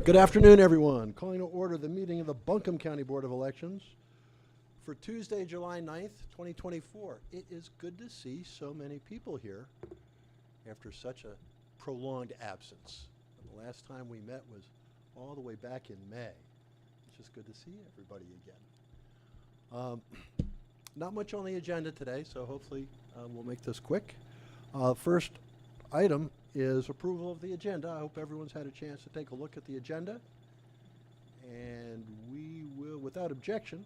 Good afternoon, everyone. Calling to order the meeting of the Buncombe County Board of Elections for Tuesday, July 9th, 2024. It is good to see so many people here after such a prolonged absence. The last time we met was all the way back in May. It's just good to see everybody again. Not much on the agenda today, so hopefully we'll make this quick. First item is approval of the agenda. I hope everyone's had a chance to take a look at the agenda. And we will, without objection,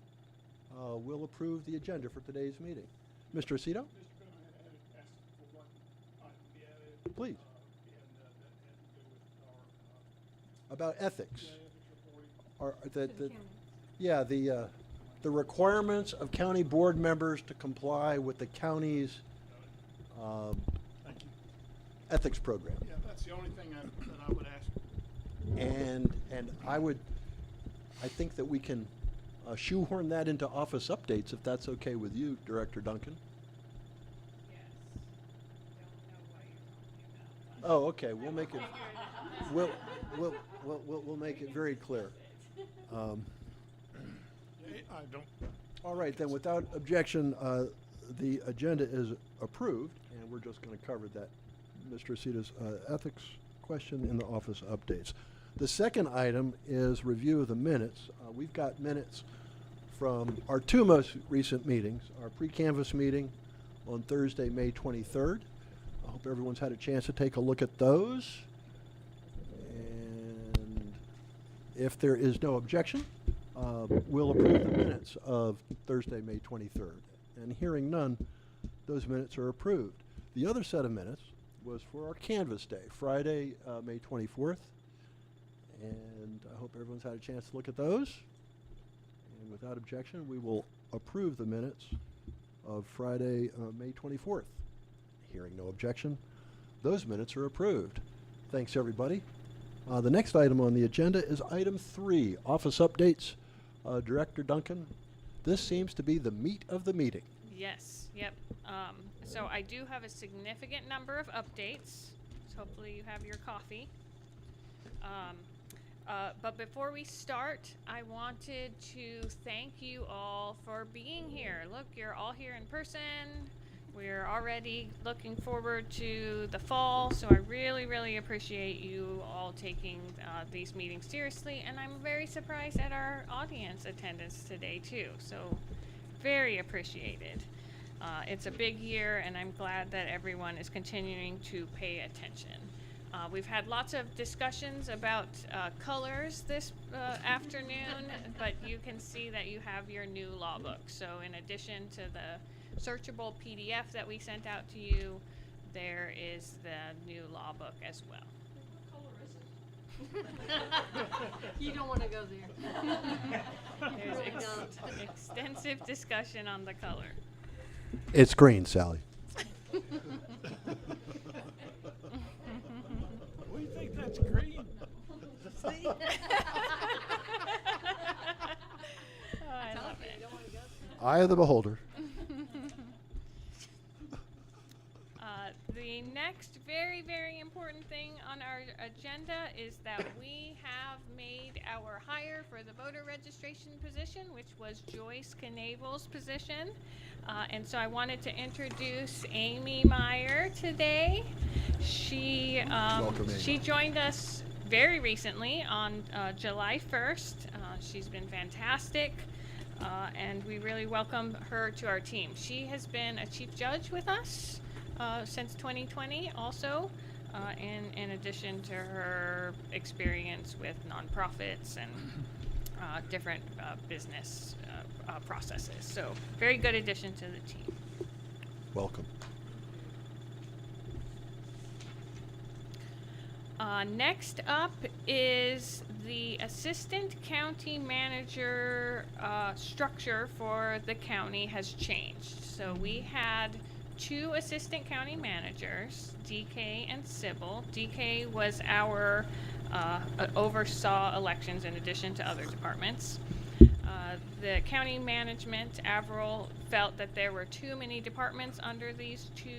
we'll approve the agenda for today's meeting. Mr. Aceto? Please. About ethics. The requirements of county board members to comply with the county's ethics program. Yeah, that's the only thing that I would ask. And I think that we can shoehorn that into office updates if that's okay with you, Director Duncan. Yes. Don't know what you're talking about. Oh, okay. We'll make it. We'll make it very clear. I don't. All right, then. Without objection, the agenda is approved, and we're just going to cover that Mr. Aceto's ethics question in the office updates. The second item is review of the minutes. We've got minutes from our two most recent meetings, our pre-canvass meeting on Thursday, May 23rd. I hope everyone's had a chance to take a look at those. And if there is no objection, we'll approve the minutes of Thursday, May 23rd. And hearing none, those minutes are approved. The other set of minutes was for our Canvas Day, Friday, May 24th. And I hope everyone's had a chance to look at those. And without objection, we will approve the minutes of Friday, May 24th. Hearing no objection, those minutes are approved. Thanks, everybody. The next item on the agenda is item 3, office updates. Director Duncan, this seems to be the meat of the meeting. Yes, yep. So I do have a significant number of updates. So hopefully you have your coffee. But before we start, I wanted to thank you all for being here. Look, you're all here in person. We're already looking forward to the fall, so I really, really appreciate you all taking these meetings seriously, and I'm very surprised at our audience attendance today, too, so very appreciated. It's a big year, and I'm glad that everyone is continuing to pay attention. We've had lots of discussions about colors this afternoon, but you can see that you have your new law book. So in addition to the searchable PDF that we sent out to you, there is the new law book as well. What color is it? You don't want to go there. There's extensive discussion on the color. It's green, Sally. What do you think that's green? See? Oh, I love it. You don't want to go there. Eye of the beholder. The next very, very important thing on our agenda is that we have made our hire for the voter registration position, which was Joyce Knavel's position. And so I wanted to introduce Amy Meyer today. Welcome, Amy. She joined us very recently on July 1st. She's been fantastic. And we really welcome her to our team. She has been a chief judge with us since 2020 also, in addition to her experience with nonprofits and different business processes. So very good addition to the team. Welcome. Next up is the assistant county manager structure for the county has changed. So we had 2 assistant county managers, DK and Sybil. DK was our oversaw elections in addition to other departments. The county management, Avril, felt that there were too many departments under these 2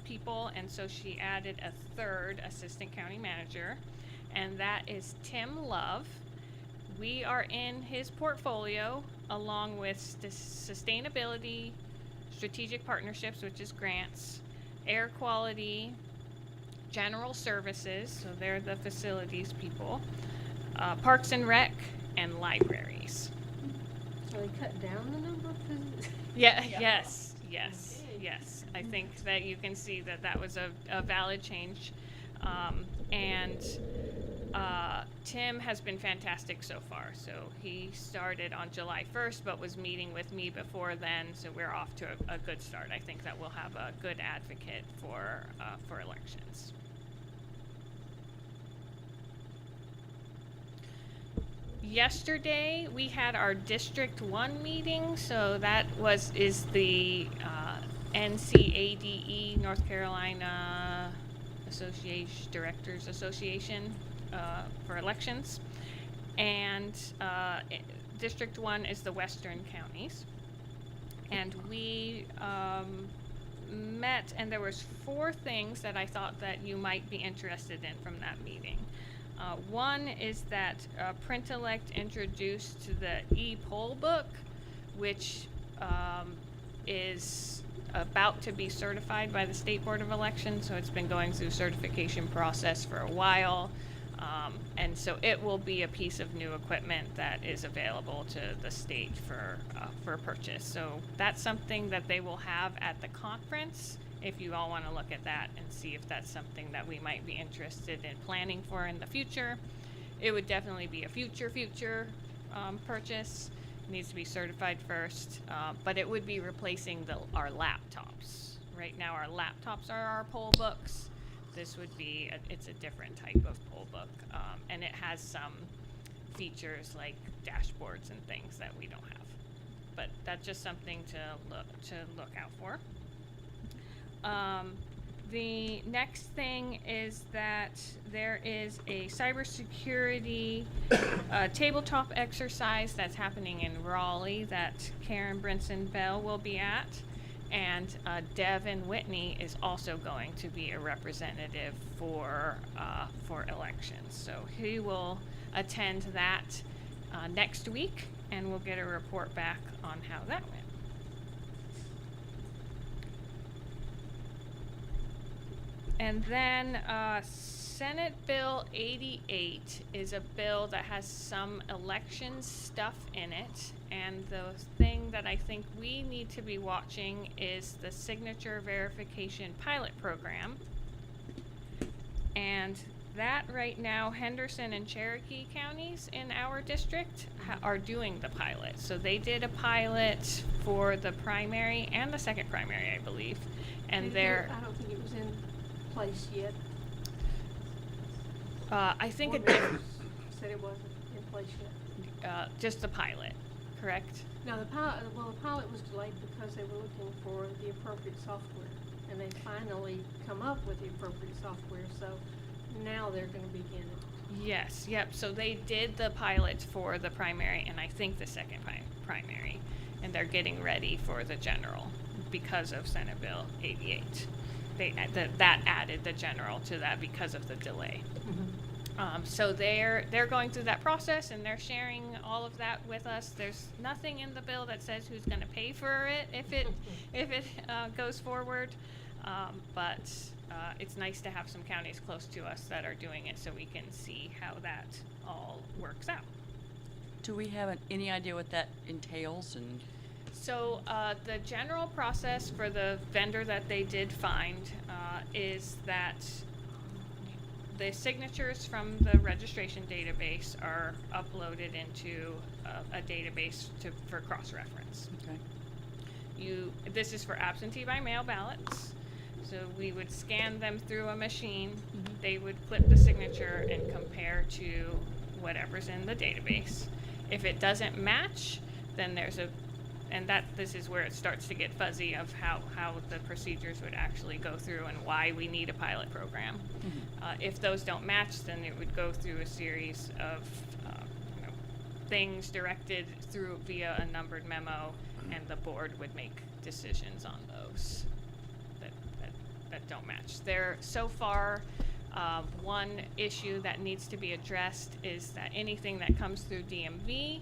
people, and so she added a 3rd assistant county manager. and that is Tim Love. We are in his portfolio along with sustainability, strategic partnerships, which is grants, air quality, general services, so they're the facilities people, parks and rec, and libraries. So they cut down the number of visitors? Yeah, yes. I think that you can see that that was a valid change. And Tim has been fantastic so far. So he started on July 1st, but was meeting with me before then. So we're off to a good start. I think that we'll have a good advocate for elections. Yesterday we had our District 1 meeting, so that is the NCADE, North Carolina Directors Association for elections, and District 1 is the Western counties, and we met, and there was 4 things that I thought that you might be interested in from that meeting. One is that Printellect introduced the e-poll book, which is about to be certified by the State Board of Elections, so it's been going through certification process for a while. And so it will be a piece of new equipment that is available to the state for purchase. So that's something that they will have at the conference, if you all want to look at that and see if that's something that we might be interested in planning for in the future. It would definitely be a future purchase. It needs to be certified first, but it would be replacing our laptops. Right now our laptops are our poll books. This would be, it's a different type of poll book, and it has some features like dashboards and things that we don't have. But that's just something to look out for. The next thing is that there is a cybersecurity tabletop exercise that's happening in Raleigh that Karen Brinson Bell will be at, and Devin Whitney is also going to be a representative for elections. So he will attend that next week, and we'll get a report back on how that went. And then Senate Bill 88 is a bill that has some election stuff in it. And the thing that I think we need to be watching is the signature verification pilot program. And that right now, Henderson and Cherokee counties in our district are doing the pilot. So they did a pilot for the primary and the second primary, I believe. And they're... I don't think it was in place yet. I think Board members said it wasn't in place yet. just the pilot, correct? No, the pilot was delayed because they were looking for the appropriate software, and they finally come up with the appropriate software, so now they're going to begin it. Yes, yep. So they did the pilot for the primary and I think the second primary, and they're getting ready for the general because of Senate Bill 88. That added the general to that because of the delay. Mm-hmm. So they're going through that process, and they're sharing all of that with us. There's nothing in the bill that says who's going to pay for it if it goes forward, but it's nice to have some counties close to us that are doing it, so we can see how that all works out. Do we have any idea what that entails? And So the general process for the vendor that they did find is that the signatures from the registration database are uploaded into a database for cross-reference. okay, This is for absentee by mail ballots. So we would scan them through a machine. Mm-hmm. They would clip the signature and compare to whatever's in the database. If it doesn't match, then this is where it starts to get fuzzy of how the procedures would actually go through and why we need a pilot program. Mm-hmm. If those don't match, then it would go through a series of things directed through via a numbered memo, and the board would make decisions on those that don't match. So far, One issue that needs to be addressed is that anything that comes through DMV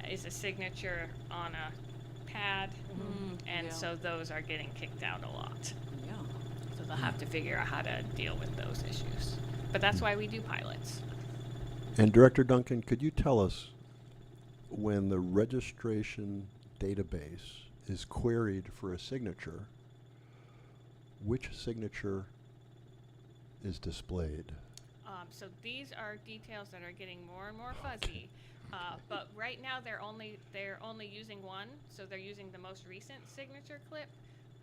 is a signature on a pad, and yeah. so those are getting kicked out a lot. Yeah. So they'll have to figure out how to deal with those issues. But that's why we do pilots. And Director Duncan, could you tell us when the registration database is queried for a signature, which signature is displayed? So these are details that are getting more and more fuzzy. But right now they're only using one, so they're using the most recent signature clip.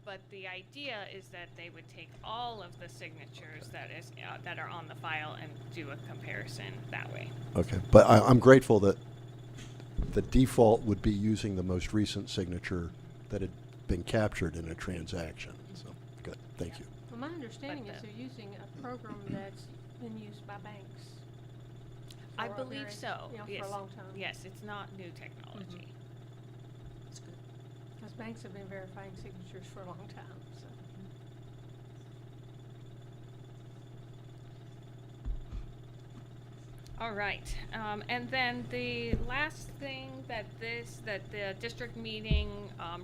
But the idea is that they would take all of the signatures that are on the file and do a comparison that way. Okay, but I'm grateful that the default would be using the most recent signature that had been captured in a transaction. So, good, thank you. Well, my understanding But is the- they're using a program that's been used by banks. I for a believe very- so. You know, Yes. for a long time. Yes, it's not new technology. That's good. Because banks have been verifying signatures for a long time, so. All right, and then the last thing that the district meeting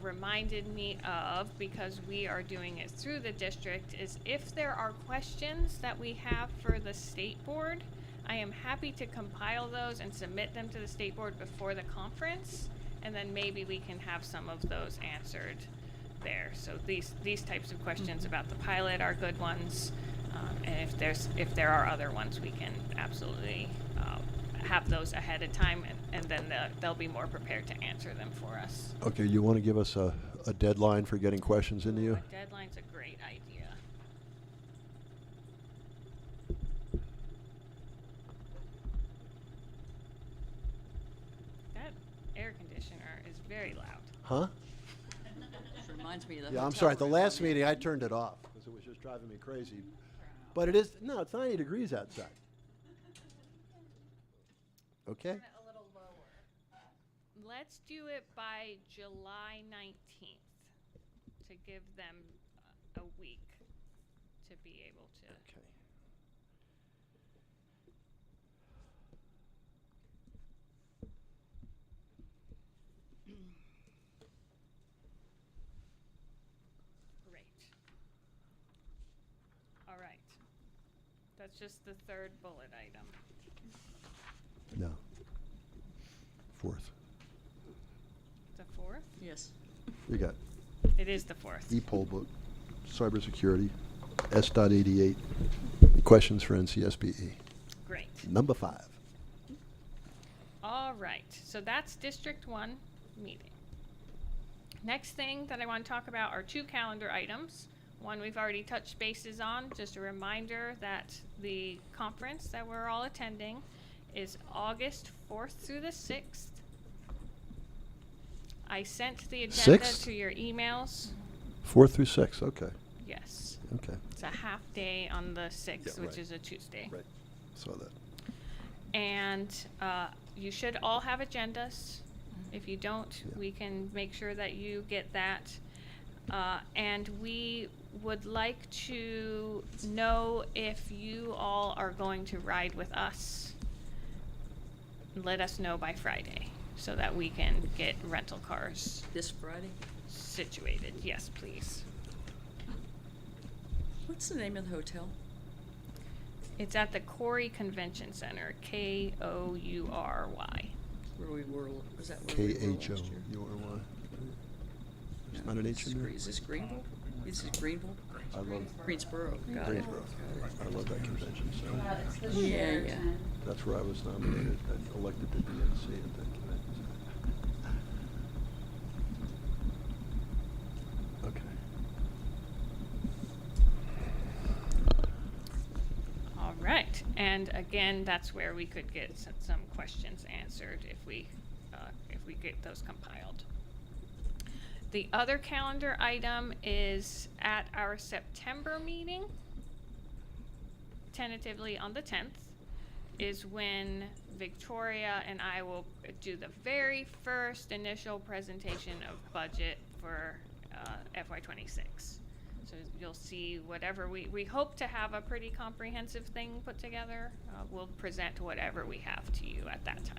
reminded me of, because we are doing it through the district, is if there are questions that we have for the state board, I am happy to compile those and submit them to the state board before the conference, and then maybe we can have some of those answered there. So these types of questions about the pilot are good ones. And if there are other ones, we can absolutely have those ahead of time, and then they'll be more prepared to answer them for us. Okay, you want to give us a deadline for getting questions into you? A deadline's a great idea. That air conditioner is very loud. Huh? This reminds me of the Yeah, I'm hotel sorry, at the room. last meeting, I turned it off because it was just driving me crazy. But it is, no, it's 90 degrees outside. Okay? A little lower. Let's do it by July 19th to give them a week to be able to. Okay. Great. All right. That's just the third bullet item. No. Fourth. The fourth? Yes. You got It is the fourth. e-poll book, cybersecurity, S.88, questions for NCSBE. Great. Number 5. All right, so that's District 1 meeting. Next thing that I want to talk about are 2 calendar items. One we've already touched bases on, just a reminder that the conference that we're all attending is August 4th through the 6th. I sent the agenda 6th? to your emails. 4 through 6, okay. Yes, Okay. it's a half day on the 6th, Yeah, which right. is a Tuesday. Right. Saw that. And you should all have agendas. If you don't, Yeah. we can make sure that you get that. And we would like to know if you all are going to ride with us. Let us know by Friday so that we can get rental cars This Friday? situated. Yes, please. What's the name of the hotel? It's at the Corey Convention Center, Koury. Where we were, was that where we were last year? K-H-O-U-R-Y. There's No, not an H in there? Is this Greenville? Is this Greenville? I love Greensboro, got it. Greensboro. I love that convention center. Yeah, yeah. That's where I was nominated and elected to DNC at that convention. Okay. All right, and again, that's where we could get some questions answered if we get those compiled. The other calendar item is at our September meeting, tentatively on the 10th, is when Victoria and I will do the very first initial presentation of budget for FY26. So you'll see whatever we hope to have a pretty comprehensive thing put together. We'll present whatever we have to you at that time.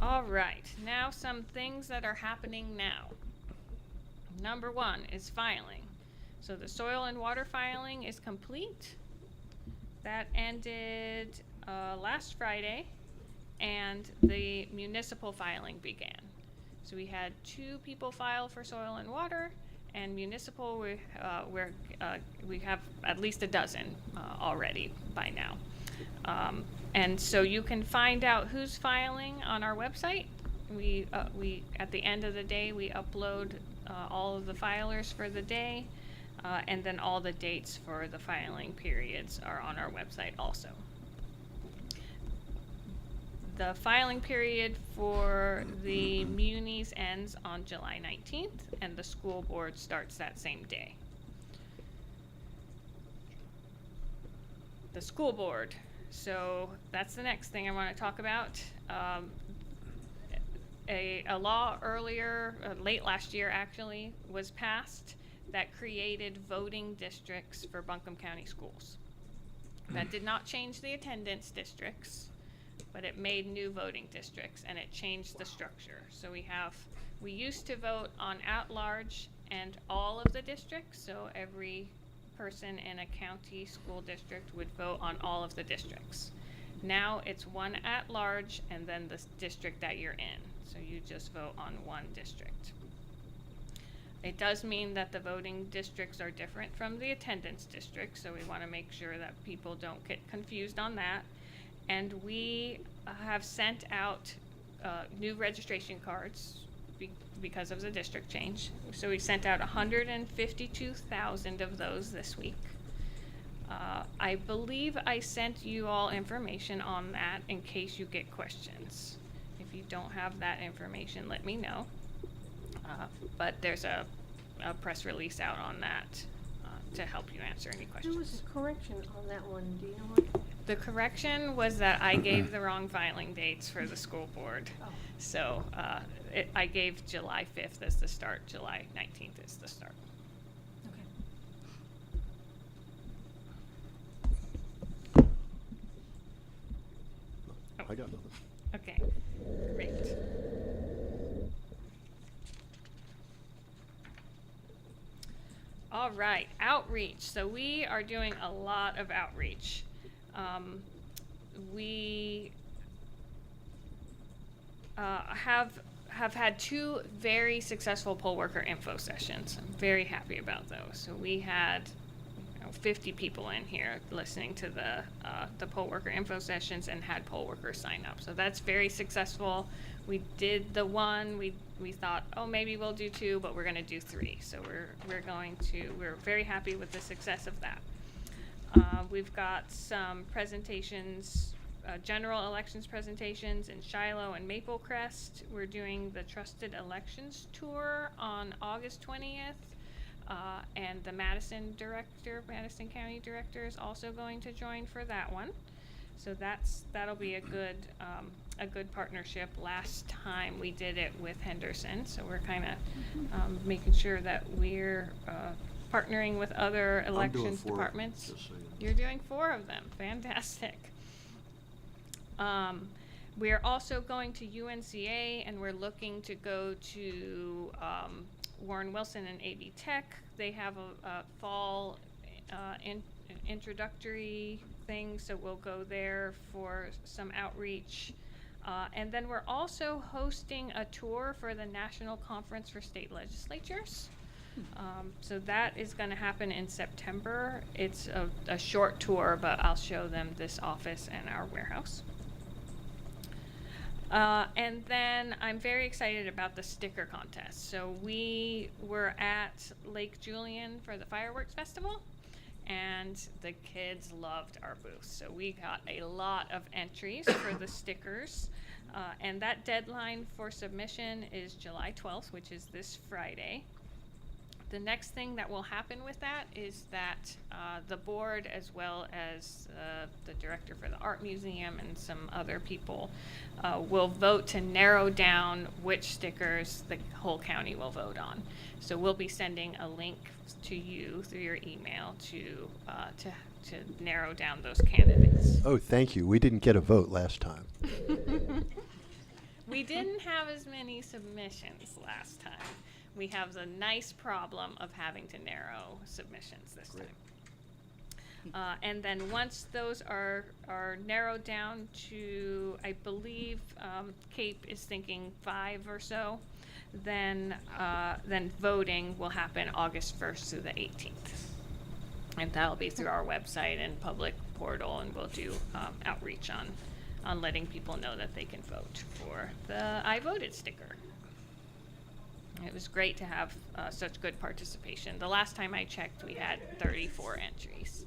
All right, now some things that are happening now. Number one is filing. So the soil and water filing is complete. That ended last Friday, and the municipal filing began. So we had 2 people file for soil and water, and municipal we have at least a dozen already by now. And so you can find out who's filing on our website. We at the end of the day we upload all of the filers for the day, and then all the dates for the filing periods are on our website also. The filing period for the munis ends on July 19th, and the school board starts that same day. The school board. So that's the next thing I want to talk about. A law earlier, late last year actually, was passed that created voting districts for Buncombe County schools. That did not change the attendance districts, but it made new voting districts, and it changed the structure. So we used to vote on at-large and all of the districts, so every person in a county school district would vote on all of the districts. Now it's one at-large and then the district that you're in. So you just vote on one district. It does mean that the voting districts are different from the attendance districts, so we want to make sure that people don't get confused on that. And we have sent out new registration cards because of the district change. So we sent out 152,000 of those this week. I believe I sent you all information on that in case you get questions. If you don't have that information, let me know. But there's a press release out on that to help you answer any questions. There was a correction on that one, do you know what? The correction was that I gave the wrong filing dates for the school board. Oh. So I gave July 5th as the start, July 19th is the start. Okay. I got nothing. Okay, great. All right, outreach. So we are doing a lot of outreach. We have had 2 very successful poll worker info sessions. I'm very happy about those. So we had 50 people in here listening to the poll worker info sessions and had poll workers sign up. So that's very successful. We did the one, we thought, oh, maybe we'll do 2, but we're gonna do 3. So we're very happy with the success of that. We've got some presentations, general elections presentations in Shiloh and Maple Crest. We're doing the Trusted Elections Tour on August 20th. And the Madison County Director is also going to join for that one. So that'll be a good partnership. Last time we did it with Henderson, so we're kind of making sure that we're partnering with other elections departments. Just so you know. You're doing 4 of them. Fantastic. We're also going to UNCA, and we're looking to go to Warren Wilson and AV Tech. They have a fall introductory thing, so we'll go there for some outreach. And then we're also hosting a tour for the National Conference for State Legislatures. So that is going to happen in September. It's a short tour, but I'll show them this office and our warehouse. And then I'm very excited about the sticker contest. So we were at Lake Julian for the fireworks festival, and the kids loved our booth. So we got a lot of entries for the stickers, and that deadline for submission is July 12th, which is this Friday. The next thing that will happen with that is that the board, as well as the director for the art museum and some other people, will vote to narrow down which stickers the whole county will vote on. So we'll be sending a link to you through your email to narrow down those candidates. Oh, thank you. We didn't get a vote last time. We didn't have as many submissions last time. We have the nice problem of having to narrow submissions this Great. time. And then once those are narrowed down to, I believe, Cape is thinking 5 or so, then voting will happen August 1st through the 18th. And that'll be through our website and public portal, and we'll do outreach on letting people know that they can vote for the I Voted sticker. It was great to have such good participation. The last time I checked, we had 34 entries.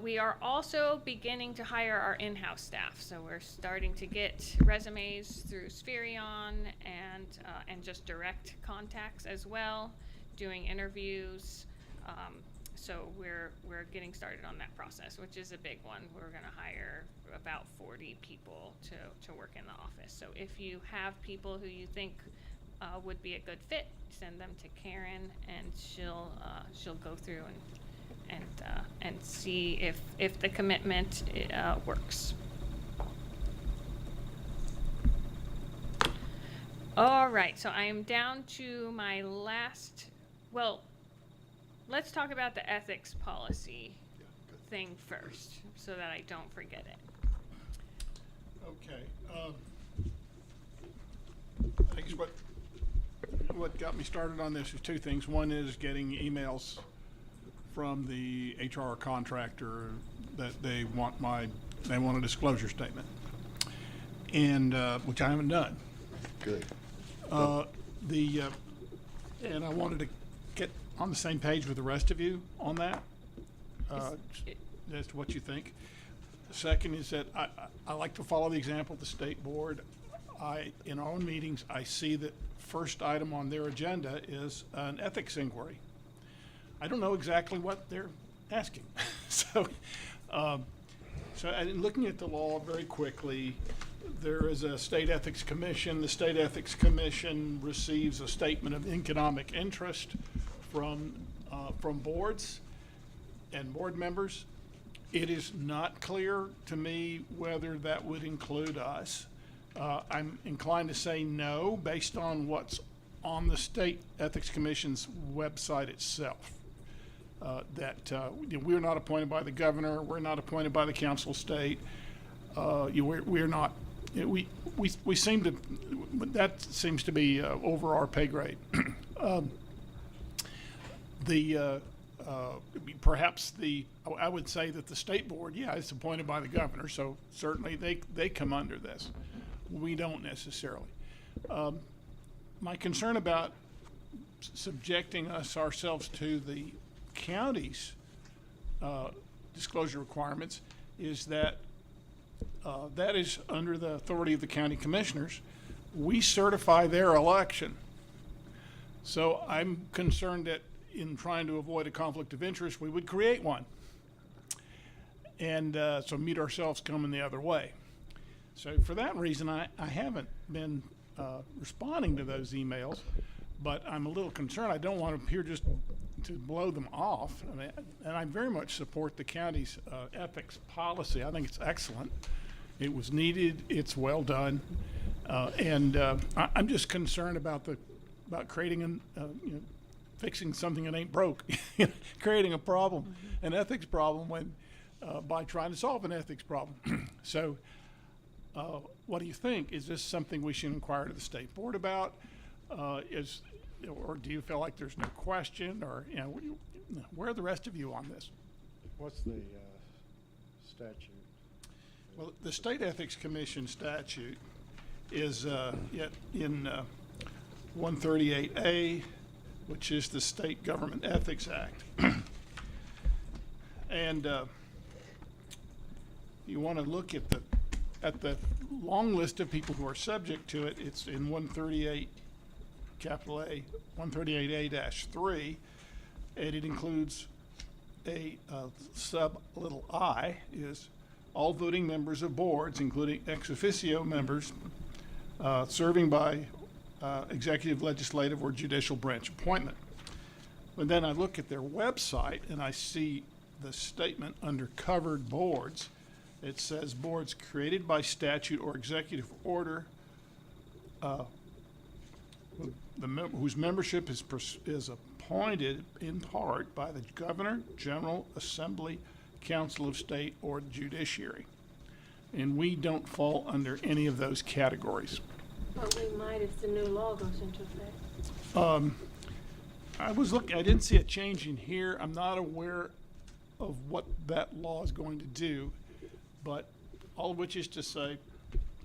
We are also beginning to hire our in-house staff, so we're starting to get resumes through Spherion and just direct contacts as well, doing interviews. So we're getting started on that process, which is a big one. We're going to hire about 40 people to work in the office. So if you have people who you think would be a good fit, send them to Karen, and she'll go through and see if the commitment works. All right, so I am down to my last, well, let's talk about the ethics policy thing first, so that I don't forget it. Okay. I guess what got me started on this is two things. One is getting emails from the HR contractor that they want a disclosure statement, and which I haven't done. Good. And I wanted to get on the same page with the rest of you on that, as to what you think. The second is that I like to follow the example of the state board. In our own meetings, I see that first item on their agenda is an ethics inquiry. I don't know exactly what they're asking. So in looking at the law very quickly, there is a state ethics commission. The state ethics commission receives a statement of economic interest from boards and board members. It is not clear to me whether that would include us. I'm inclined to say no, based on what's on the State Ethics Commission's website itself. We're not appointed by the governor. We're not appointed by the council of state. We're not. We seem to. That seems to be over our pay grade. Perhaps I would say that the state board, is appointed by the governor, so certainly they come under this. We don't necessarily. My concern about subjecting ourselves to the county's disclosure requirements is that that is under the authority of the county commissioners. We certify their election. So I'm concerned that in trying to avoid a conflict of interest, we would create one. And so meet ourselves coming the other way. So for that reason, I haven't been responding to those emails, but I'm a little concerned. I don't want to appear just to blow them off. And I very much support the county's ethics policy. I think it's excellent. It was needed. It's well done. And I'm just concerned about creating fixing something that ain't broke, creating a problem, an ethics problem when by trying to solve an ethics problem. So what do you think? Is this something we should inquire to the state board about? Or do you feel like there's no question? Or where are the rest of you on this? What's the statute? Well, the State Ethics Commission statute is in 138A, which is the State Government Ethics Act. And you want to look at at the long list of people who are subject to it, it's in 138, capital A, 138A-3, and it includes a sub little I is all voting members of boards, including ex officio members, serving by executive, legislative, or judicial branch appointment. But then I look at their website and I see the statement under covered boards. It says boards created by statute or executive order, whose membership is appointed in part by the governor, general assembly, council of state, or judiciary. And we don't fall under any of those categories. But we might if the new law goes into effect. I was looking, I didn't see a change in here. I'm not aware of what that law is going to do, but all of which is to say,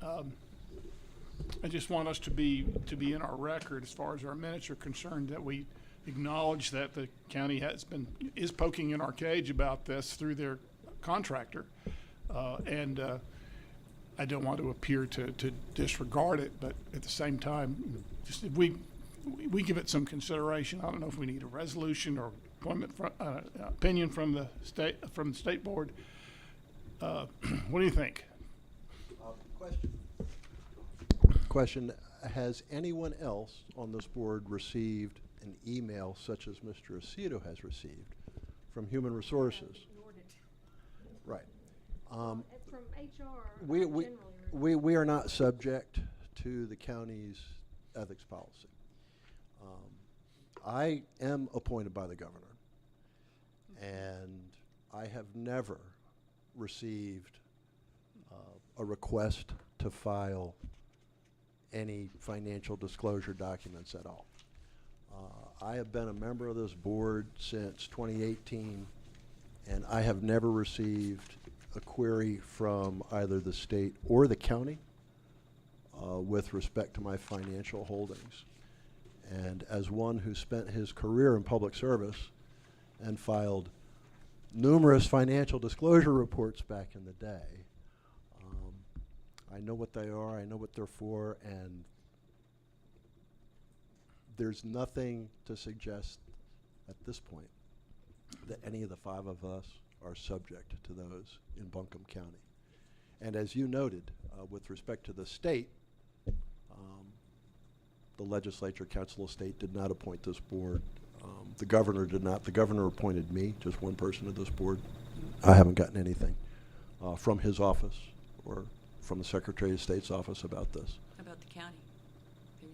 I just want us to be in our record as far as our minutes are concerned, that we acknowledge that the county is poking in our cage about this through their contractor, and I don't want to appear to disregard it, but at the same time, just if we give it some consideration. I don't know if we need a resolution or opinion from the state board. What do you think? Question, has anyone else on this board received an email such as Mr. Aceto has received from Human Resources? Ignored it. Right. From HR, We generally. we are not subject to the county's ethics policy. I am appointed by the governor, and I have never received a request to file any financial disclosure documents at all. I have been a member of this board since 2018, and I have never received a query from either the state or the county with respect to my financial holdings. And as one who spent his career in public service and filed numerous financial disclosure reports back in the day, I know what they are, I know what they're for, and there's nothing to suggest at this point that any of the five of us are subject to those in Buncombe County. And as you noted, with respect to the state, the legislature, council of state did not appoint this board. The governor did not. The governor appointed me, just one person to this board. I haven't gotten anything from his office or from the Secretary of State's office about this. About the county.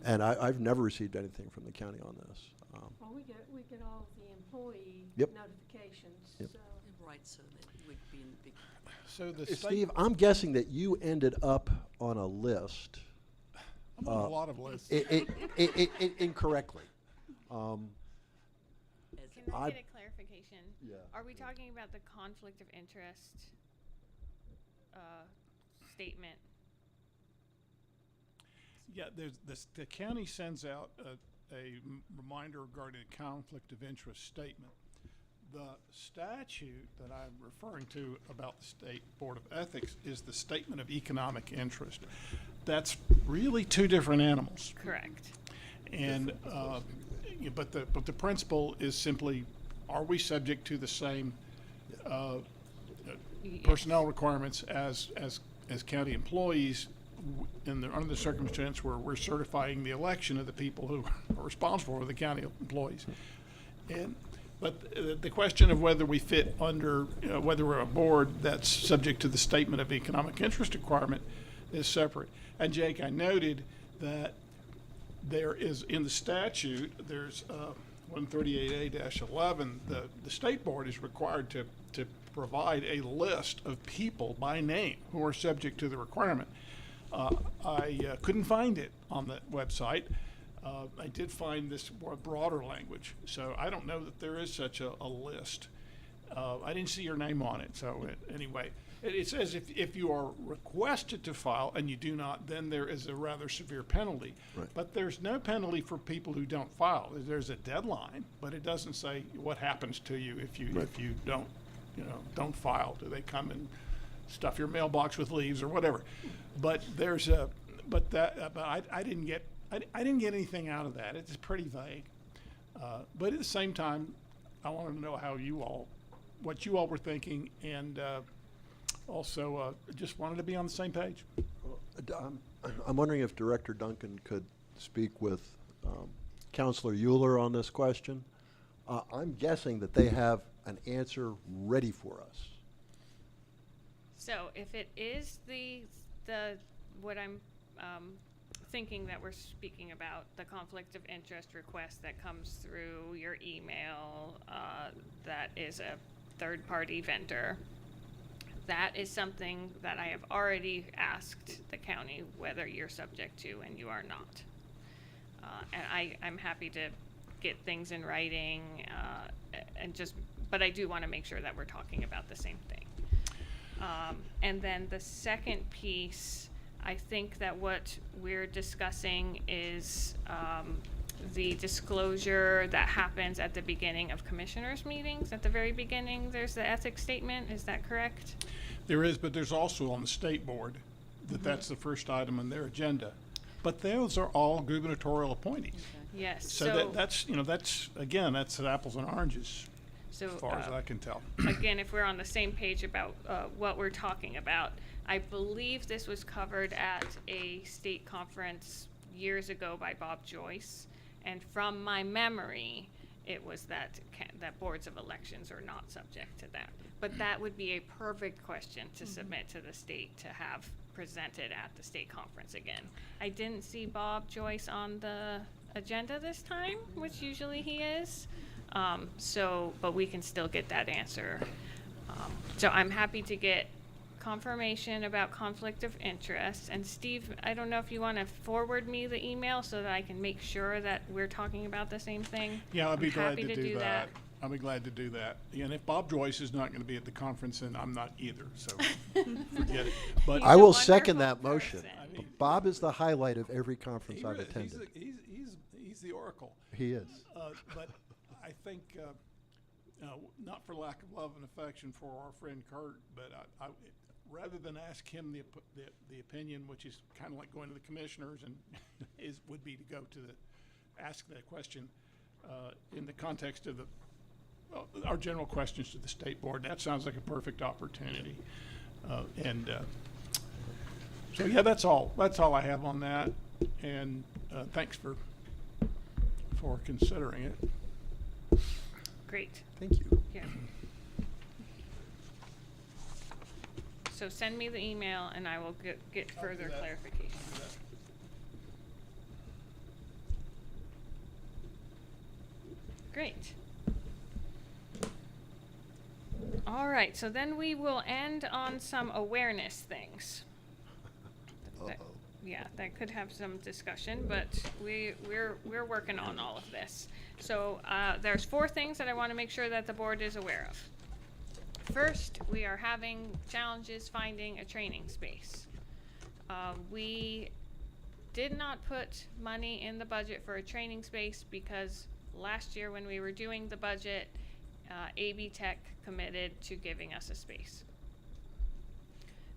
And I've never received anything from the county on this. Well, we get all of the employee Yep. notifications, Yep. so. Right, so that it would be in the big. So the state, Steve, I'm guessing that you ended up on a list I'm on a lot of lists. incorrectly. Can I I- get a clarification? Yeah. Are we talking about the conflict of interest statement? Yeah, the county sends out a reminder regarding a conflict of interest statement. The statute that I'm referring to about the State Board of Ethics is the Statement of Economic Interest. That's really two different animals. Correct. And, but the principle is simply, are we subject to the same personnel requirements as county employees under the circumstance where we're certifying the election of the people who are responsible for the county employees? But the question of whether we fit under, whether we're a board that's subject to the Statement of Economic Interest requirement is separate. And Jake, I noted that there is, in the statute, there's 138A-11, the state board is required to provide a list of people by name who are subject to the requirement. I couldn't find it on the website. I did find this more broader language, so I don't know that there is such a list. I didn't see your name on it, so anyway. It says if you are requested to file and you do not, then there is a rather severe penalty. Right. But there's no penalty for people who don't file. There's a deadline, but it doesn't say what happens to you if you Right. if you don't file. Do they come and stuff your mailbox with leaves or whatever. But there's but I didn't get anything out of that. It's pretty vague. But at the same time, I wanted to know what you all were thinking, and also just wanted to be on the same page. I'm wondering if Director Duncan could speak with Counselor Euler on this question. I'm guessing that they have an answer ready for us. So if it is the what I'm thinking that we're speaking about, the conflict of interest request that comes through your email, that is a third-party vendor, that is something that I have already asked the county whether you're subject to, and you are not. And I'm happy to get things in writing, but I do want to make sure that we're talking about the same thing. And then the second piece, I think that what we're discussing is the disclosure that happens at the beginning of commissioners' meetings. At the very beginning, there's the ethics statement. Is that correct? There is, but there's also on the state board that's the first item on their agenda. But those are all gubernatorial appointees. Yes. So that's again, that's apples and oranges, so, as far as I can tell. again, if we're on the same page about what we're talking about, I believe this was covered at a state conference years ago by Bob Joyce, and from my memory, it was that boards of elections are not subject to that. But that would be a perfect question to submit to the state to have presented at the state conference again. I didn't see Bob Joyce on the agenda this time, which usually he is. But we can still get that answer. So I'm happy to get confirmation about conflict of interest. And Steve, I don't know if you want to forward me the email so that I can make sure that we're talking about the same thing. Yeah, I'd be I'm glad happy to do that. I'll be glad to do that. And if Bob Joyce is not going to be at the conference, then I'm not either, so forget it. But He's I a will second wonderful that motion. person. I mean, Bob is the highlight of every conference I've he's, attended. he's the oracle. He is. But I think, not for lack of love and affection for our friend Kurt, but I rather than ask him the opinion, which is kind of like going to the commissioners, and would be to go to ask that question in the context of our general questions to the state board. That sounds like a perfect opportunity, so yeah, that's all I have on that, and thanks for considering it. Great. Thank you. Yeah. So send me the email and I will get further that. clarification. Great. All right, so then we will end on some awareness things. That- Uh-oh. Yeah, that could have some discussion, but we're working on all of this. So there's 4 things that I want to make sure that the board is aware of. First, we are having challenges finding a training space. We did not put money in the budget for a training space because last year when we were doing the budget, AB Tech committed to giving us a space.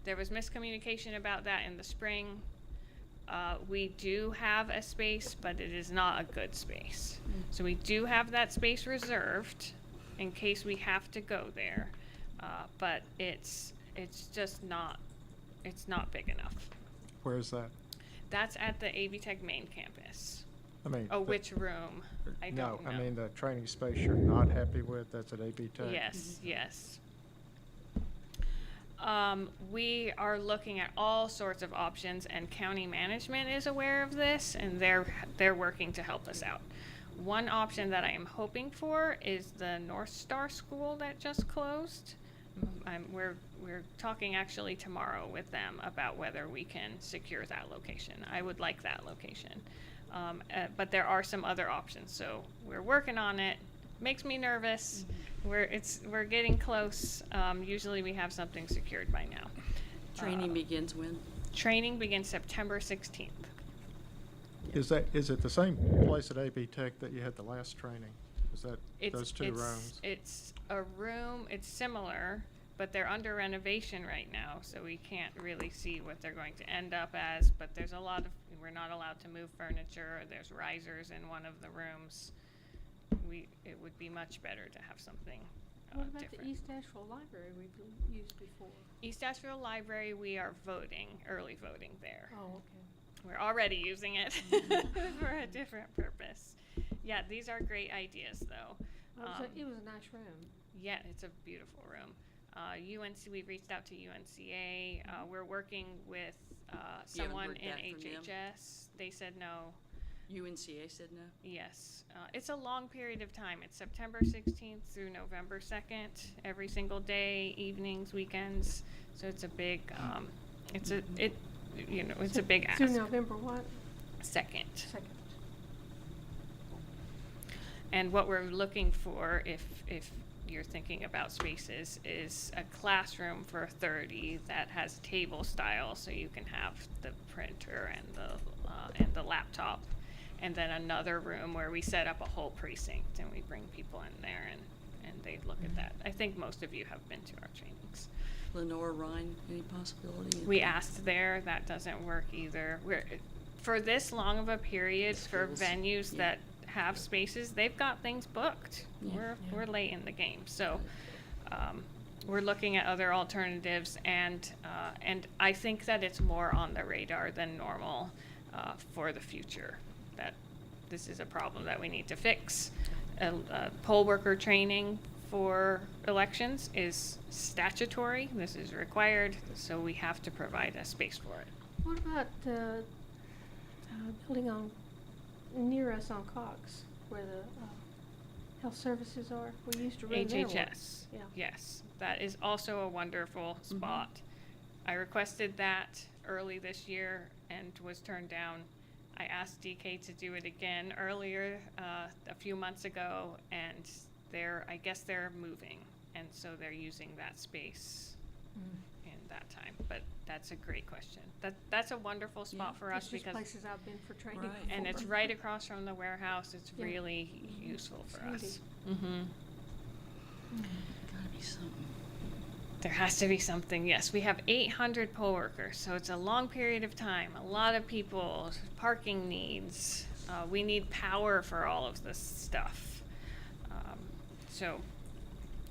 There was miscommunication about that in the spring. We do have a space, but it is not a good space. So we do have that space reserved in case we have to go there. But it's just not big enough. Where is that? That's at the AB Tech main campus. I mean. Oh, the- which room? I don't know. No, I mean the training space you're not happy with, that's at AB Tech? Yes, yes. We are looking at all sorts of options, and county management is aware of this, and they're working to help us out. One option that I am hoping for is the North Star School that just closed. We're talking actually tomorrow with them about whether we can secure that location. I would like that location. But there are some other options, so we're working on it. Makes me nervous. We're getting close. Usually we have something secured by now. Training begins when? Training begins September 16th. Is it the same place at AB Tech that you had the last training? Is that those two rooms? It's a room. It's similar. but they're under renovation right now, so we can't really see what they're going to end up as. But there's a lot of, we're not allowed to move furniture. There's risers in one of the rooms. It would be much better to have something What about different. the East Asheville Library we've used before? East Asheville Library, we are voting, early voting there. Oh, okay. We're already using it for a different purpose. Yeah, these are great ideas, though. It was a nice room. Yeah, it's a beautiful room. UNC, we've reached out to UNCA. We're working with someone heard in back from them? HHS. They said no. UNCA said no? Yes. It's a long period of time. It's September 16th through November 2nd, every single day, evenings, weekends. So it's a big, it's a big ask. Through November what? 2nd. 2nd. And what we're looking for, if you're thinking about spaces, is a classroom for 30 that has table style, so you can have the printer and the laptop, and then another room where we set up a whole precinct and we bring people in there and they look at that. I think most of you have been to our trainings. Lenore Rhine, any possibility? We asked there, that doesn't work either. For this long of a period, for Schools, venues yeah. that have spaces, they've got things booked. Yeah. We're late in the game, so we're looking at other alternatives, and I think that it's more on the radar than normal for the future. That this is a problem that we need to fix. Poll worker training for elections is statutory. This is required, so we have to provide a space for it. What about building on near us on Cox, where the health services are? We used to run there once. HHS. Yeah. Yes, that is also a wonderful spot. I requested that early this year and was turned down. I asked DK to do it again earlier, a few months ago, and I guess they're moving, and so they're using that space in that time. But that's a great question. That's a wonderful spot for us It's just because, places I've been for training Right. and before. it's right across from the warehouse. It's Yeah. really useful for It's us. handy. Mm-hmm. Gotta be something. There has to be something, yes. We have 800 poll workers, so it's a long period of time. A lot of people, parking needs. We need power for all of this stuff. So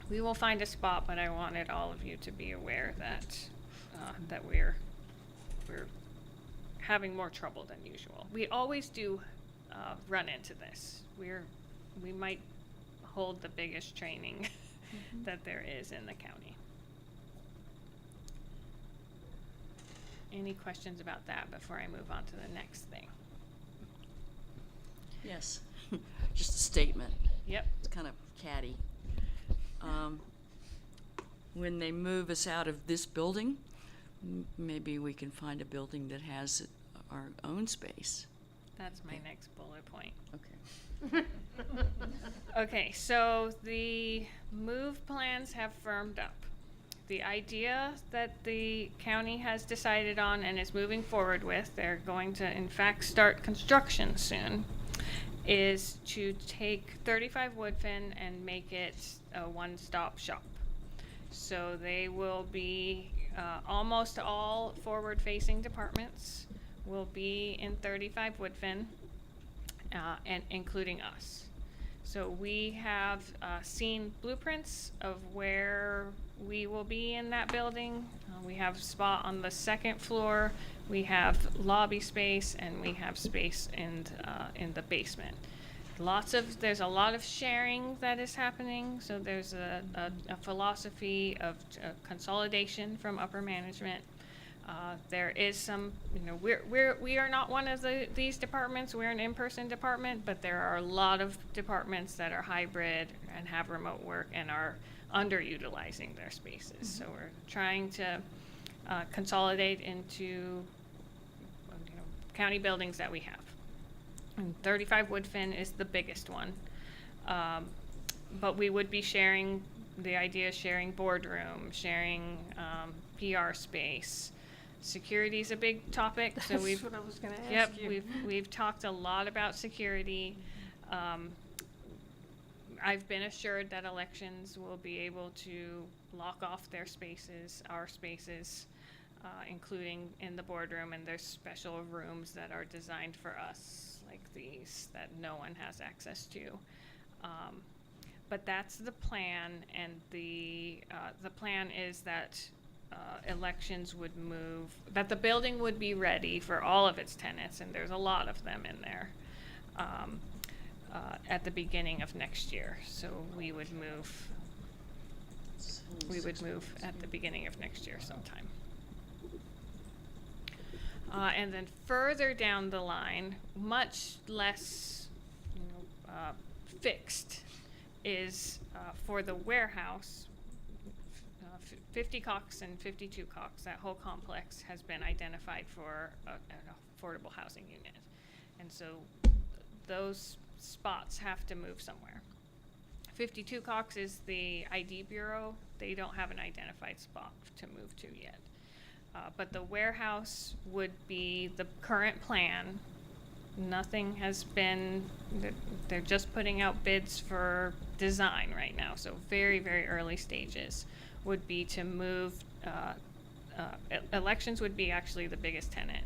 we will find a spot, but I wanted all of you to be aware that that we're having more trouble than usual. We always do run into this. We might hold the biggest training that there is in the county. Any questions about that before I move on to the next thing? Yes, just a statement. Yep. It's kind of catty. When they move us out of this building, maybe we can find a building that has our own space. That's my next bullet point. Okay. Okay, so the move plans have firmed up. The idea that the county has decided on and is moving forward with, they're going to in fact start construction soon, is to take 35 Woodfin and make it a one-stop shop. So they will be, almost all forward-facing departments will be in 35 Woodfin, and including us. So we have seen blueprints of where we will be in that building. We have a spot on the second floor, we have lobby space, and we have space in the basement. There's a lot of sharing that is happening, so there's a philosophy of consolidation from upper management. There is some, we are not one of these departments. We're an in-person department, but there are a lot of departments that are hybrid and have remote work and are underutilizing their spaces. So we're trying to consolidate into county buildings that we have. And 35 Woodfin is the biggest one, but we would be sharing. The idea is sharing boardroom, sharing PR space. Security is a big topic, so That's we've what I was gonna ask you. we've talked a lot about security. I've been assured that elections will be able to lock off their spaces, our spaces, including in the boardroom, and there's special rooms that are designed for us, like these, that no one has access to. But that's the plan, and the plan is that elections would move, that the building would be ready for all of its tenants, and there's a lot of them in there, at the beginning of next year. So we would move at the beginning of next year sometime. And then further down the line, much less fixed, is for the warehouse, 50 Cox and 52 Cox, that whole complex has been identified for an affordable housing unit. And so those spots have to move somewhere. 52 Cox is the ID Bureau. They don't have an identified spot to move to yet. But the warehouse would be the current plan. Nothing has been, they're just putting out bids for design right now, so very, very early stages, would be to move, elections would be actually the biggest tenant,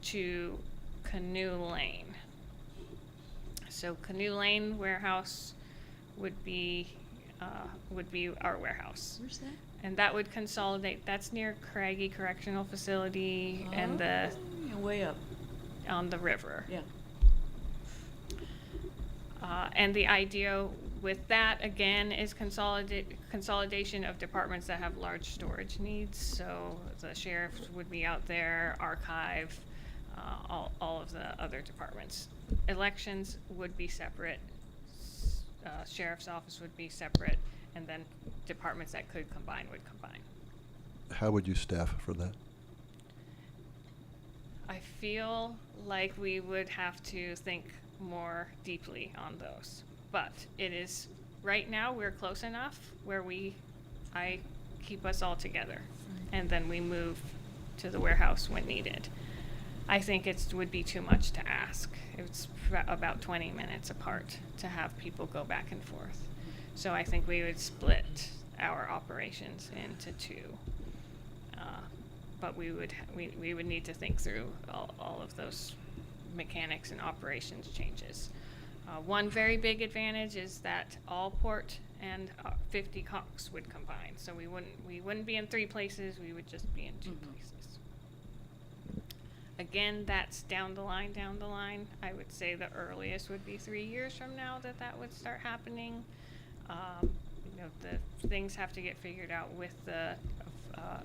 to Canoe Lane. So Canoe Lane warehouse would be our warehouse. Where's that? And that would consolidate, that's near Craggy Correctional Facility and Yeah, way up. on the river. Yeah. And the idea with that, again, is consolidation of departments that have large storage needs. So the sheriff would be out there, archive, all of the other departments. Elections would be separate, sheriff's office would be separate, and then departments that could combine would combine. How would you staff for that? I feel like we would have to think more deeply on those. But it is, right now, we're close enough where I keep us all together. And then we move to the warehouse when needed. I think it would be too much to ask. It's about 20 minutes apart to have people go back and forth. So I think we would split our operations into two. But we would need to think through all of those mechanics and operations changes. One very big advantage is that Allport and 50 Cox would combine. So we wouldn't be in three places, we would just be in two places. Again, that's down the line. I would say the earliest would be 3 years from now that would start happening. The things have to get figured out with the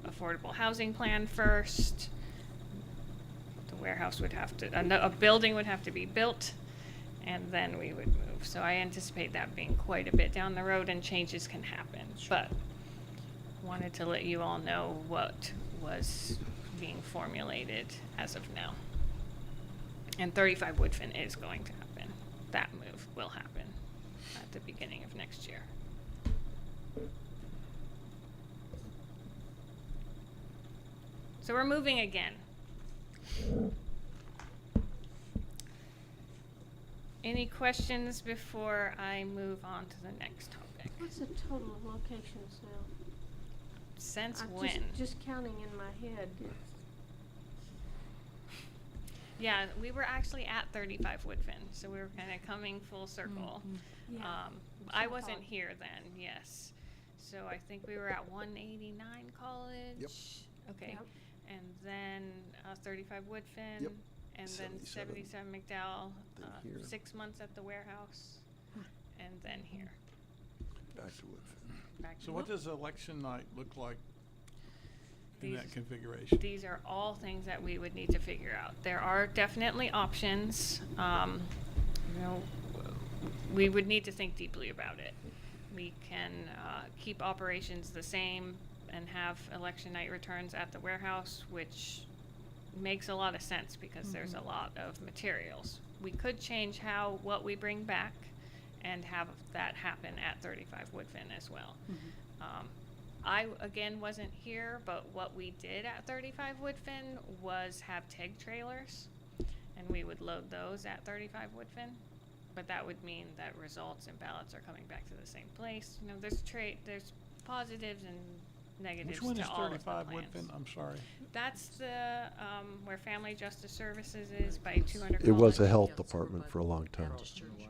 affordable housing plan first. The warehouse would have to, a building would have to be built, and then we would move. So I anticipate that being quite a bit down the road, and changes can happen. But wanted to let you all know what was being formulated as of now. And 35 Woodfin is going to happen. That move will happen at the beginning of next year. So we're moving again. Any questions before I move on to the next topic? What's the total of locations now? Since I'm when? Just counting in my head. Yeah, we were actually at 35 Woodfin, so we were kind of coming full circle. Yeah, I so wasn't far. here then, yes. So I think we were at 189 College. Yep. Okay. Yep. And then 35 Woodfin. Yep. And then 77. 77 McDowell. Then here. 6 months at the warehouse. And then here. Back to Woodfin. Back to So what Wood- does election night look like in that These- configuration? These are all things that we would need to figure out. There are definitely options. We would need to think deeply about it. We can keep operations the same and have election night returns at the warehouse, which makes a lot of sense because there's a lot of materials. We could change what we bring back and have that happen at 35 Woodfin as well. I, again, wasn't here, but what we did at 35 Woodfin was have TEG trailers, and we would load those at 35 Woodfin. but that would mean that results and ballots are coming back to the same place. You know, there's positives and negatives Which one to is all of the 35 plans. Woodfin? I'm sorry. That's the, where Family Justice Services is by 200 It was a College. health Yeah, it's over department by for a long time. Baptist Church. Yeah,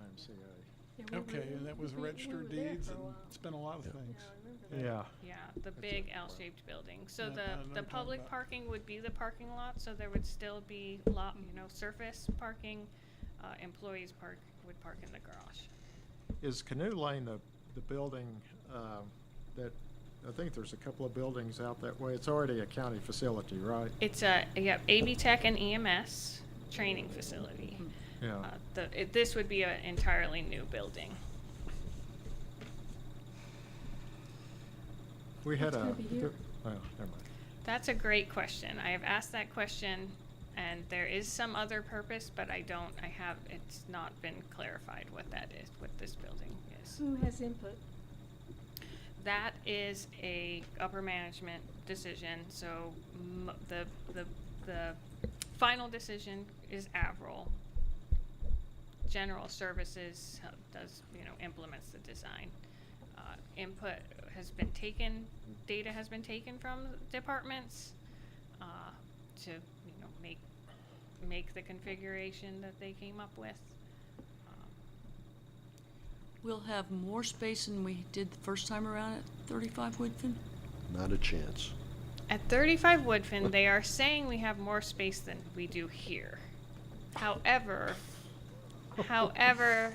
we Okay, were- and that was we registered were there deeds, for a and while. it's been a lot of Yeah. things. Yeah, I remember that. Yeah, Yeah, the big L-shaped building. So Yeah, I know what the you're talking public about. parking would be the parking lot, so there would still be surface parking. Employees would park in the garage. is Canoe Lane the building, that, I think there's a couple of buildings out that way. It's already a county facility, right? It's a, AB Tech and EMS training facility. Yeah. This would be an entirely new building. We had What's a, gonna be here? well, never mind. That's a great question. I have asked that question, and there is some other purpose, but it's not been clarified what that is, what this building is. Who has input? That is a upper management decision, so the final decision is Avril. General Services implements the design. Input has been taken, data has been taken from departments to make the configuration that they came up with. We'll have more space than we did the first time around at 35 Woodfin? Not a chance. At 35 Woodfin, they are saying we have more space than we do here. However,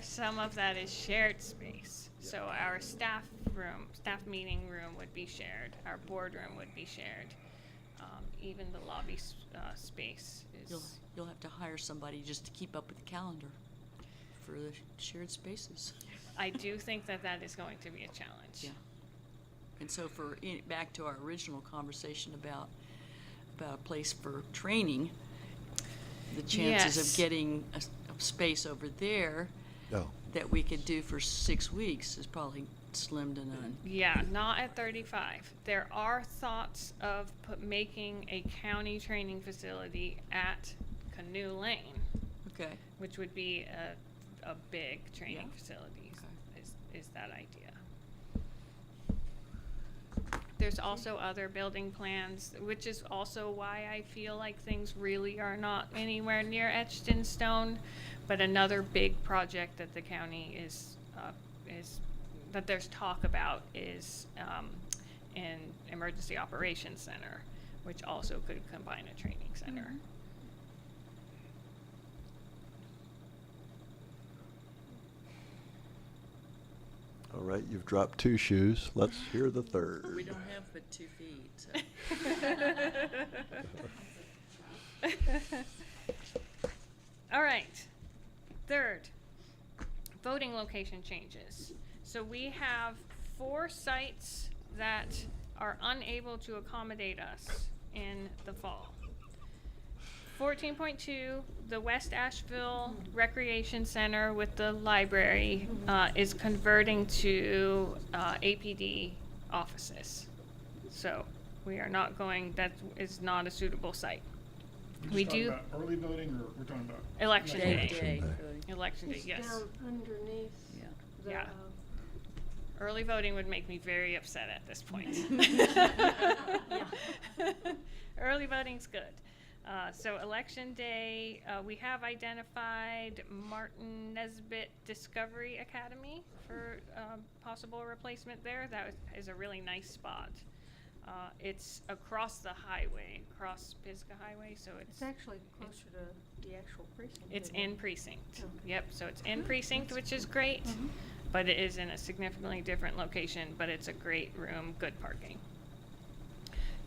some of that is shared space. So our staff meeting room would be shared. Our boardroom would be shared. Even the lobby space is. You'll have to hire somebody just to keep up with the calendar for the shared spaces. I do think that is going to be a challenge. Yeah. And so back to our original conversation about a place for training, the chances Yes. of getting a space over there No. that we could do for 6 weeks is probably slim to none. Yeah, not at 35. There are thoughts of making a county training facility at Canoe Lane, Okay. which would be a big training Yeah. facility. Okay. Is that idea? There's also other building plans, which is also why I feel like things really are not anywhere near etched in stone. But another big project that the county is that there's talk about is an emergency operations center, which also could combine a training center. All right, you've dropped 2 shoes. Let's hear the third. We don't have but 2 feet, so. All right. Third, voting location changes. So we have 4 sites that are unable to accommodate us in the fall. 14.2, the West Asheville Recreation Center with the library is converting to APD offices. So we are not going, that is not a suitable site. We're We just talking do- about early voting, or we're talking about? Election day. Election day. Election day, It's yes. down underneath Yeah. the. Yeah. Early voting would make me very upset at this point. Early voting's good. So election day, we have identified Martin Nesbitt Discovery Academy for possible replacement there. That is a really nice spot. It's across the highway, across Pisgah Highway, so It's actually closer to the actual precinct. it's isn't it? in precinct. Okay. Yep, so it's in precinct, which is great, but it is in a significantly different location, but it's a great room, good parking.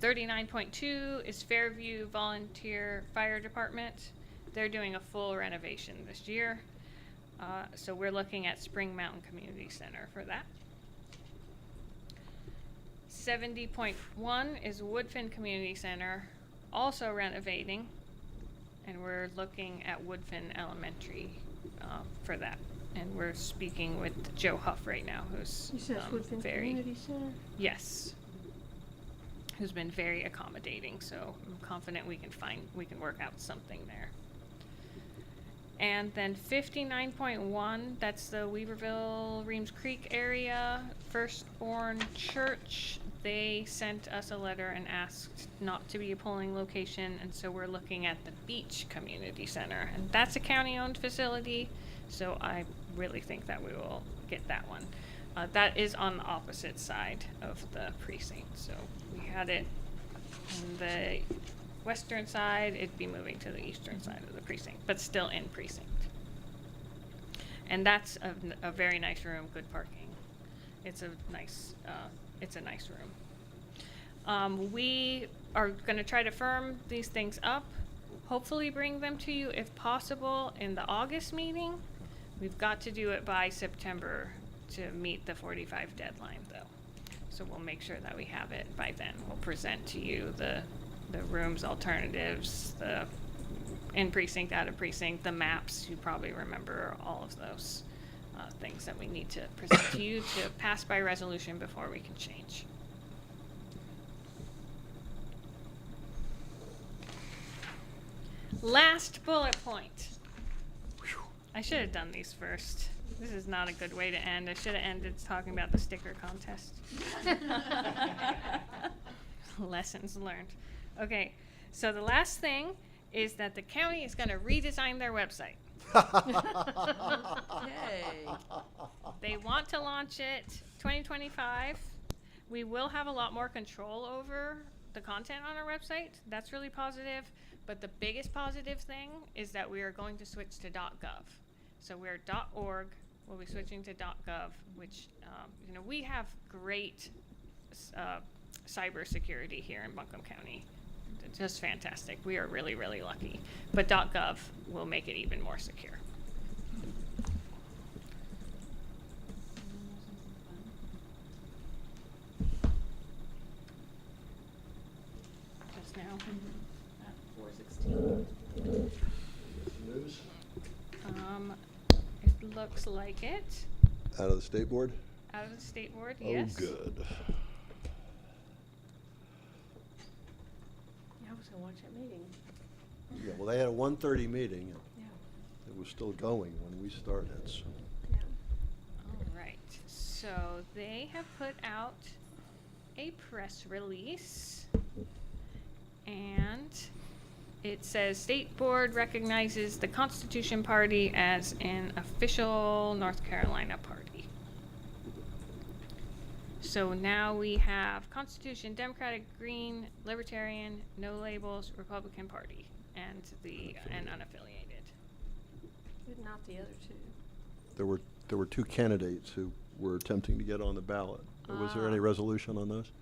39.2 is Fairview Volunteer Fire Department. They're doing a full renovation this year. So we're looking at Spring Mountain Community Center for that. 70.1 is Woodfin Community Center, also renovating, and we're looking at Woodfin Elementary for that. And we're speaking with Joe Huff right now, who's You said it's Woodfin very Community Center? yes, who's been very accommodating. So I'm confident we can work out something there. And then 59.1, that's the Weaverville, Reems Creek area, Firstborn Church. They sent us a letter and asked not to be a polling location, and so we're looking at the Beach Community Center. And that's a county-owned facility, so I really think that we will get that one. That is on the opposite side of the precinct, so we had it on the western side, it'd be moving to the eastern side of the precinct, but still in precinct. And that's a very nice room, good parking. It's a nice room. We are gonna try to firm these things up, hopefully bring them to you if possible in the August meeting. We've got to do it by September to meet the 45 deadline though. So we'll make sure that we have it by then. We'll present to you the rooms alternatives, the in precinct, out of precinct, the maps. You probably remember all of those things that we need to present to you to pass by resolution before we can change. Last bullet point. I should have done these first. This is not a good way to end. I should have ended talking about the sticker contest. Lessons learned. Okay, so the last thing is that the county is going to redesign their website. Yay. They want to launch it 2025. We will have a lot more control over the content on our website. That's really positive. But the biggest positive thing is that we are going to switch to .gov. So we're .org. We'll be switching to .gov, which we have great cybersecurity here in Buncombe County. Just fantastic. We are really, really lucky. But .gov will make it even more secure. Just now. At 4:16. News? It looks like it. Out of the state board? Out of the state board, yes. Oh, good. Yeah, I was gonna watch that meeting. Yeah, well, they had a 1:30 meeting. And Yeah, it was still going when we started, so. yeah. All right, so they have put out a press release, and it says State Board recognizes the Constitution Party as an official North Carolina party. So now we have Constitution, Democratic, Green, Libertarian, No Labels, Republican Party, and unaffiliated. But not the other two. There were two candidates who were attempting to get on the ballot. Was there any Ah. resolution on those?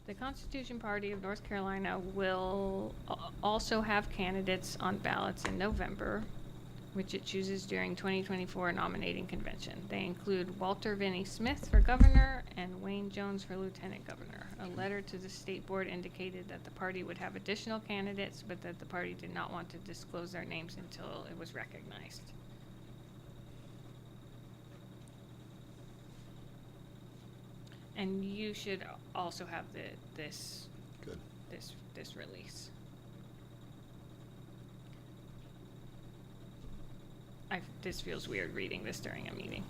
The Constitution Party of North Carolina will also have candidates on ballots in November, which it chooses during 2024 nominating convention. They include Walter Vinnie Smith for governor and Wayne Jones for lieutenant governor. A letter to the state board indicated that the party would have additional candidates, but that the party did not want to disclose their names until it was recognized. And you should also have this Good. this release. This feels weird reading this during a meeting.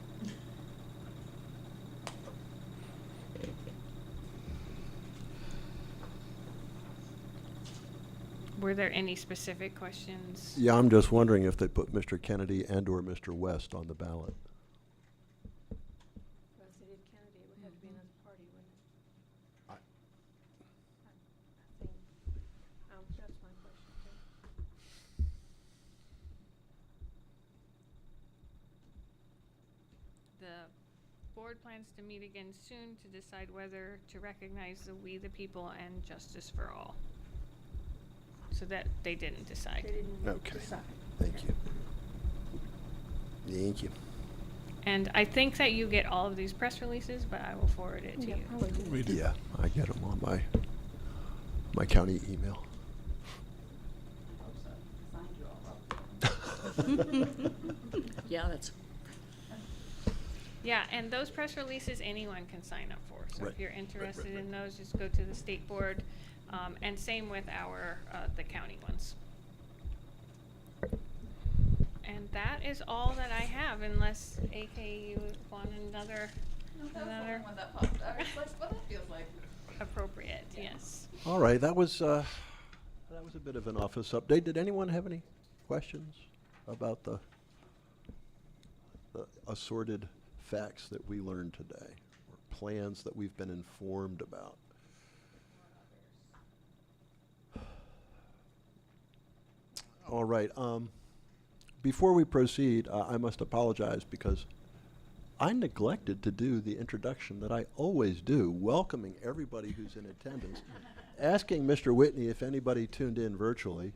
Were there any specific questions? Yeah, I'm just wondering if they put Mr. Kennedy and/or Mr. West on the ballot. Well, if they did Kennedy, it would have to be another party, wouldn't it? I- I think, that's my question too. The board plans to meet again soon to decide whether to recognize the We the People and Justice for All. So that they didn't decide. They didn't Okay. decide. Thank you. Thank you. And I think that you get all of these press releases, but I will forward it to Yeah, you. probably do. We do. Yeah, I get them on my county email. Yeah, that's, Yeah, and those press releases anyone can sign up for. So Right. if you're interested right. in those, just go to the state board. And same with our, the county ones. And that is all that I have, unless AK you want another One that popped. I was like, what that feels like. appropriate, yes. All right, that was a bit of an office update. Did anyone have any questions about the assorted facts that we learned today, or plans that we've been informed about? All right, before we proceed, I must apologize because I neglected to do the introduction that I always do, welcoming everybody who's in attendance, asking Mr. Whitney if anybody tuned in virtually.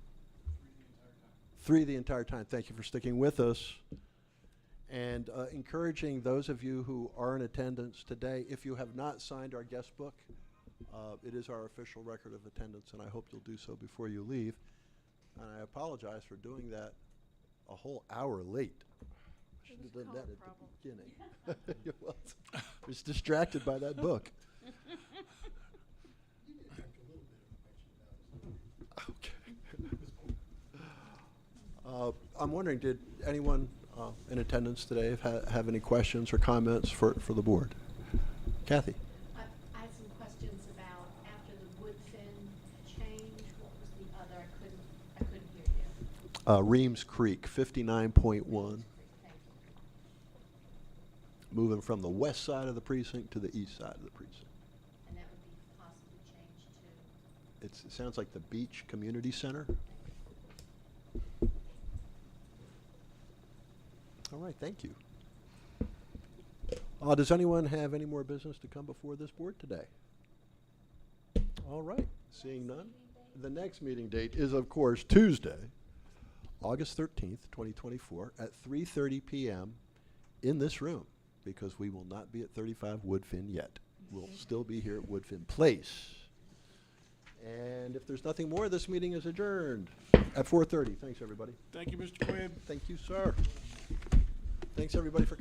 3 the entire time. Thank you for sticking with us. And encouraging those of you who are in attendance today, if you have not signed our guest book, it is our official record of attendance, and I hope you'll do so before you leave. And I apologize for doing that a whole hour late. I should have done that at the beginning. Well, I was distracted by that book. Okay. I'm wondering, did anyone in attendance today have any questions or comments for the board? Kathy? I had some questions about after the Woodfin change, what was the other? I couldn't hear you. Reams Creek, 59.1. Thank you. Moving from the west side of the precinct to the east side of the precinct. And that would be possibly changed to, It sounds like the Beach Community Center. All right, thank you. Does anyone have any more business to come before this board today? All right, seeing none. The next meeting date is, of course, Tuesday, August 13th, 2024, at 3:30 p.m. in this room, because we will not be at 35 Woodfin yet. We'll still be here at Woodfin Place. And if there's nothing more, this meeting is adjourned at 4:30. Thanks, everybody. Thank you, Mr. Quinn. Thank you, sir. Thanks, everybody, for coming.